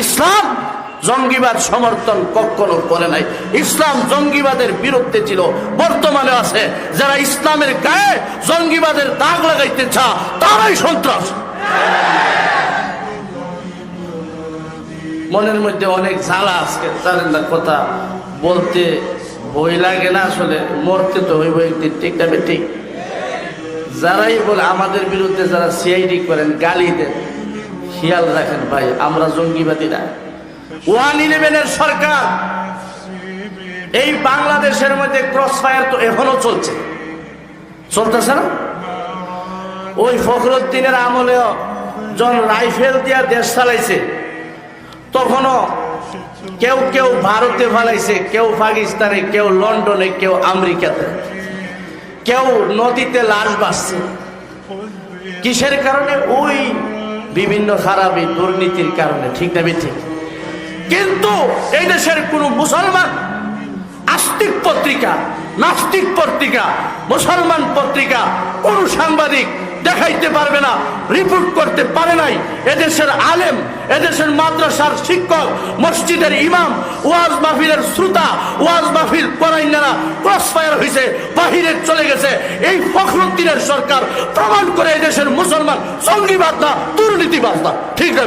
ইসলাম জঙ্গিবাদ সমর্থন কখনো করে নাই। ইসলাম জঙ্গিবাদের বিরুদ্ধে ছিল, বর্তমানে আছে। যারা ইসলামের গায়ে জঙ্গিবাদের দাগ লাগাইতে চা তারাই সন্ত্রাস। মনের মধ্যে অনেক জ্বালা আজকে, জানেন না, কথা বলতে ভয় লাগে না? আসলে মরতে তো হইব একদিন, ঠিক না ঠিক? যারাই বলে আমাদের বিরুদ্ধে, যারা সিআইডি করেন, গালি দেন, খেয়াল রাখেন ভাই, আমরা জঙ্গিবাদী না। 111 সরকার এই বাংলাদেশের মধ্যে ক্রস ফায়ার তো এখনো চলতেছে না? ওই ফখরুদ্দিনের আমলেও যখন রাইফেল দিয়া দেশ চালাইছে, তখনও কেউ কেউ ভারতে ফালাইছে, কেউ পাকিস্তানে, কেউ লন্ডনে, কেউ আমেরিকাতে, কেউ নদীতে লাশ ভাসছে। কিসের কারণে? ওই বিভিন্ন খারাপি দুর্নীতির কারণে, ঠিক না ঠিক? কিন্তু এই দেশের কোন মুসলমান আস্তিক পত্রিকা, নাস্তিক পত্রিকা, মুসলমান পত্রিকা, কোন সাংবাদিক দেখাইতে পারবে না, রিপোর্ট করতে পারে নাই এদেশের আলেম, এদেশের মাদ্রাসার শিক্ষক, মসজিদের ইমাম, ওয়াজ মাহফিলের শ্রোতা, ওয়াজ মাহফিল করাইনারা ক্রস ফায়ার হয়েছে, বাহিরে চলে গেছে। এই ফখরুদ্দিনের সরকার প্রমাণ করে এদেশের মুসলমান জঙ্গিবাদ না, দুর্নীতিবাদ না, ঠিক না?